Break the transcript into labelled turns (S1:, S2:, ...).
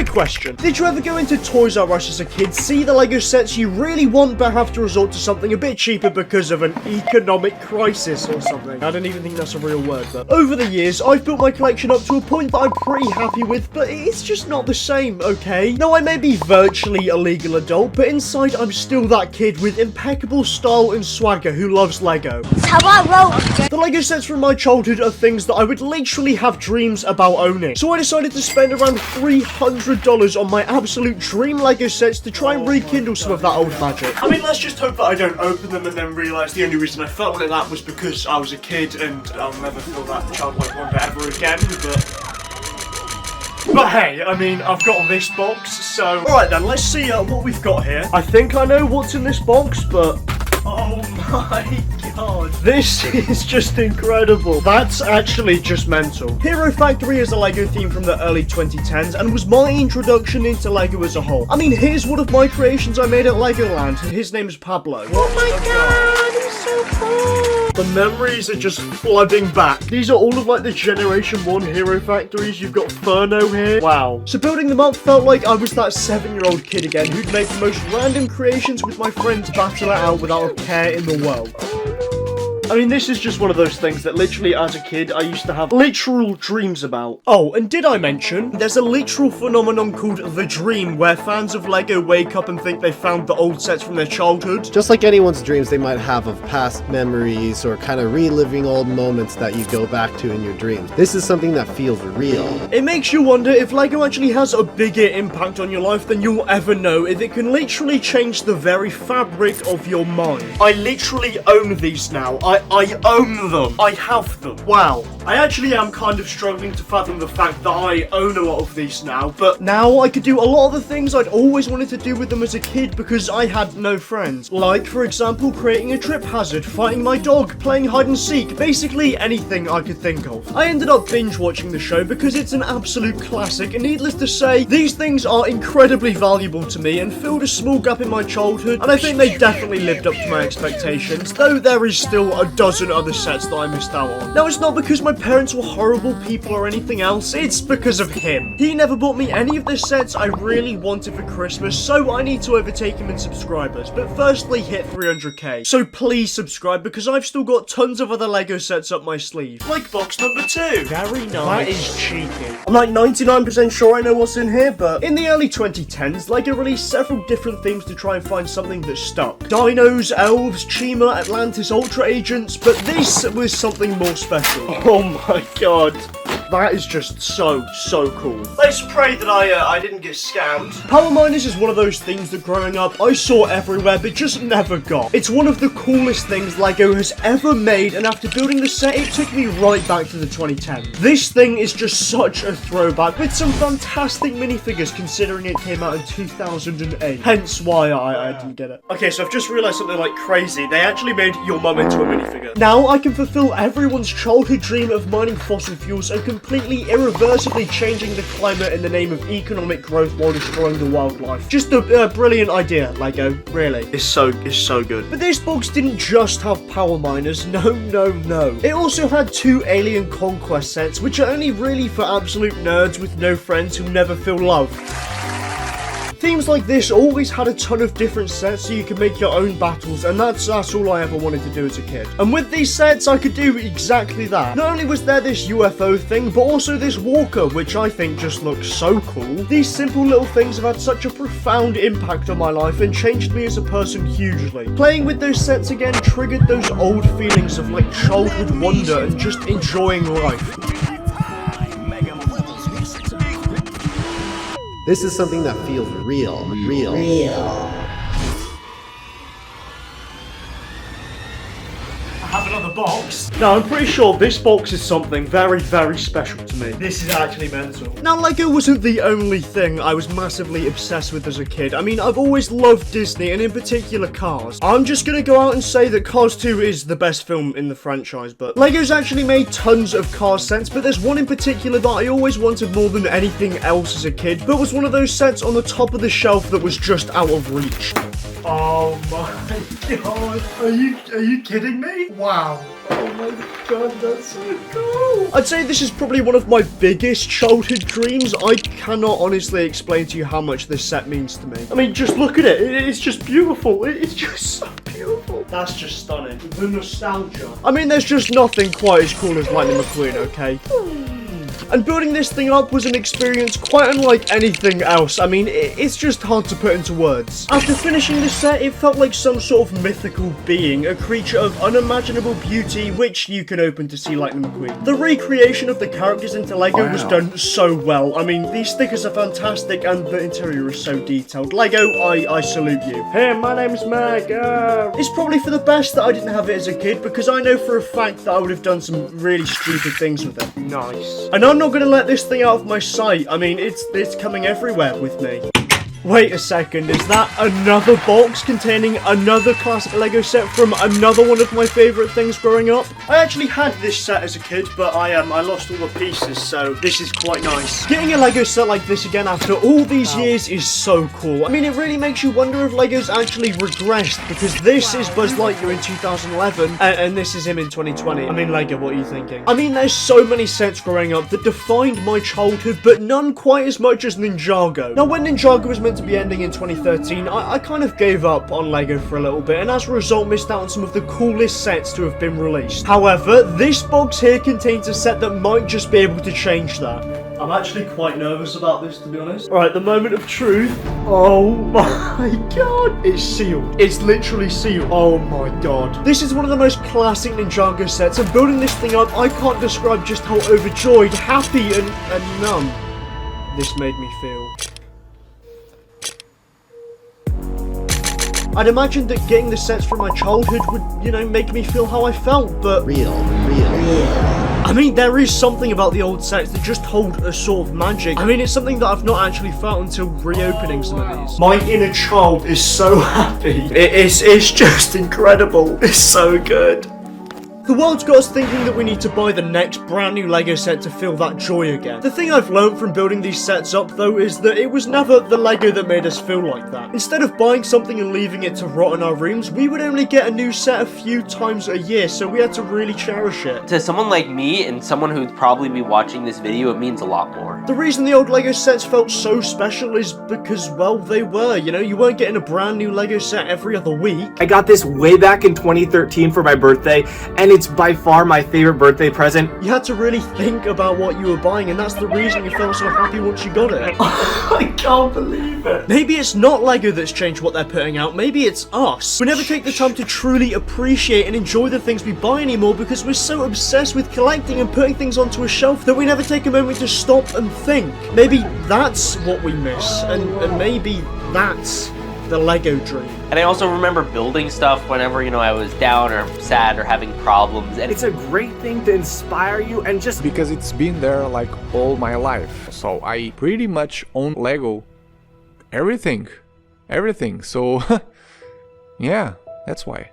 S1: quick question. Did you ever go into Toys R Us as a kid, see the Lego sets you really want, but have to resort to something a bit cheaper because of an economic crisis or something? I don't even think that's a real word, but over the years, I've built my collection up to a point that I'm pretty happy with, but it's just not the same, okay? Now, I may be virtually a legal adult, but inside, I'm still that kid with impeccable style and swagger who loves Lego.
S2: That's how I roll.
S1: The Lego sets from my childhood are things that I would literally have dreams about owning. So I decided to spend around $300 on my absolute dream Lego sets to try and rekindle some of that old magic. I mean, let's just hope that I don't open them and then realise the only reason I felt like that was because I was a kid and I'll never feel that childlike wonder ever again, But hey, I mean, I've got this box, so... Alright then, let's see what we've got here. I think I know what's in this box, but... Oh my god. This is just incredible. That's actually just mental. Hero Factory is a Lego theme from the early 2010s and was my introduction into Lego as a whole. I mean, here's one of my creations I made at Legoland, and his name is Pablo.
S2: Oh my god, he's so cool.
S1: The memories are just flooding back. These are all of like the Generation 1 Hero Factories. You've got Furno here. Wow. So building them up felt like I was that 7-year-old kid again who'd make the most random creations with my friends battle it out without a care in the world. I mean, this is just one of those things that literally as a kid I used to have literal dreams about. Oh, and did I mention, there's a literal phenomenon called The Dream where fans of Lego wake up and think they found the old sets from their childhood.
S3: Just like anyone's dreams they might have of past memories or kind of reliving old moments that you go back to in your dreams. This is something that feels real.
S1: It makes you wonder if Lego actually has a bigger impact on your life than you'll ever know, if it can literally change the very fabric of your mind. I literally own these now. I own them. I have them. Wow. I actually am kind of struggling to fathom the fact that I own a lot of these now, but now I could do a lot of the things I'd always wanted to do with them as a kid because I had no friends. Like, for example, creating a trip hazard, fighting my dog, playing hide and seek, basically anything I could think of. I ended up binge watching the show because it's an absolute classic, and needless to say, these things are incredibly valuable to me and filled a small gap in my childhood, and I think they definitely lived up to my expectations, though there is still a dozen other sets that I missed out on. Now, it's not because my parents were horrible people or anything else, it's because of him. He never bought me any of the sets I really wanted for Christmas, so I need to overtake him in subscribers, but firstly hit 300k. So please subscribe because I've still got tons of other Lego sets up my sleeve. Like box number 2. Very nice. That is cheeky. I'm like 99% sure I know what's in here, but in the early 2010s, Lego released several different themes to try and find something that stuck. Dinos, elves, Chima, Atlantis, Ultra Agents, but this was something more special. Oh my god. That is just so cool. Let's pray that I didn't get scammed. Power Miners is one of those things that growing up I saw everywhere but just never got. It's one of the coolest things Lego has ever made, and after building the set it took me right back to the 2010s. This thing is just such a throwback with some fantastic minifigures considering it came out in 2008. Hence why I didn't get it. Okay, so I've just realised something like crazy. They actually made your mum into a minifigure. Now I can fulfill everyone's childhood dream of mining fossil fuels and completely irreversibly changing the climate in the name of economic growth while destroying the wildlife. Just a brilliant idea, Lego, really. It's so good. But this box didn't just have Power Miners, no. It also had 2 Alien Conquest sets, which are only really for absolute nerds with no friends who never feel loved. Themes like this always had a ton of different sets so you could make your own battles, and that's all I ever wanted to do as a kid. And with these sets, I could do exactly that. Not only was there this UFO thing, but also this walker, which I think just looks so cool. These simple little things have had such a profound impact on my life and changed me as a person hugely. Playing with those sets again triggered those old feelings of like childhood wonder and just enjoying life.
S3: This is something that feels real.
S1: I have another box. Now, I'm pretty sure this box is something very special to me. This is actually mental. Now, Lego wasn't the only thing I was massively obsessed with as a kid. I mean, I've always loved Disney, and in particular Cars. I'm just gonna go out and say that Cars 2 is the best film in the franchise, but Lego's actually made tons of Cars sets, but there's one in particular that I always wanted more than anything else as a kid, but was one of those sets on the top of the shelf that was just out of reach. Oh my god, are you kidding me? Wow. Oh my god, that's so cool. I'd say this is probably one of my biggest childhood dreams. I cannot honestly explain to you how much this set means to me. I mean, just look at it. It's just beautiful. It's just so beautiful. That's just stunning. The nostalgia. I mean, there's just nothing quite as cool as Lightning McQueen, okay? And building this thing up was an experience quite unlike anything else. I mean, it's just hard to put into words. After finishing this set, it felt like some sort of mythical being, a creature of unimaginable beauty, which you can open to see Lightning McQueen. The recreation of the characters into LEGO was done so well. I mean, these stickers are fantastic and the interior is so detailed. LEGO, I salute you. Hey, my name's Meg. It's probably for the best that I didn't have it as a kid, because I know for a fact that I would have done some really stupid things with it. Nice. And I'm not gonna let this thing out of my sight. I mean, it's coming everywhere with me. Wait a second, is that another box containing another classic LEGO set from another one of my favourite things growing up? I actually had this set as a kid, but I lost all the pieces, so this is quite nice. Getting a LEGO set like this again after all these years is so cool. I mean, it really makes you wonder if LEGO's actually regressed, because this is Buzz Lightyear in 2011, and this is him in 2020. I mean, LEGO, what are you thinking? I mean, there's so many sets growing up that defined my childhood, but none quite as much as Ninjago. Now, when Ninjago was meant to be ending in 2013, I kind of gave up on LEGO for a little bit, and as a result missed out on some of the coolest sets to have been released. However, this box here contains a set that might just be able to change that. I'm actually quite nervous about this, to be honest. Alright, the moment of truth. Oh my god. It's sealed. It's literally sealed. Oh my god. This is one of the most classic Ninjago sets, and building this thing up, I can't describe just how overjoyed, happy, and numb this made me feel. I'd imagined that getting the sets from my childhood would, you know, make me feel how I felt, but...
S3: Real.
S1: I mean, there is something about the old sets that just hold a sort of magic. I mean, it's something that I've not actually felt until reopening some of these. My inner child is so happy. It's just incredible. It's so good. The world's got us thinking that we need to buy the next brand new LEGO set to feel that joy again. The thing I've learned from building these sets up though is that it was never the LEGO that made us feel like that. Instead of buying something and leaving it to rot in our rooms, we would only get a new set a few times a year, so we had to really cherish it.
S4: To someone like me and someone who'd probably be watching this video, it means a lot more.
S1: The reason the old LEGO sets felt so special is because, well, they were, you know, you weren't getting a brand new LEGO set every other week.
S5: I got this way back in 2013 for my birthday, and it's by far my favorite birthday present.
S1: You had to really think about what you were buying, and that's the reason you felt so happy once you got it. I can't believe it. Maybe it's not LEGO that's changed what they're putting out, maybe it's us. We never take the time to truly appreciate and enjoy the things we buy anymore because we're so obsessed with collecting and putting things onto a shelf that we never take a moment to stop and think. Maybe that's what we miss, and maybe that's the LEGO dream.
S4: And I also remember building stuff whenever, you know, I was down or sad or having problems. And
S5: It's a great thing to inspire you and just
S6: because it's been there like all my life. So I pretty much own Lego everything. So yeah, that's why.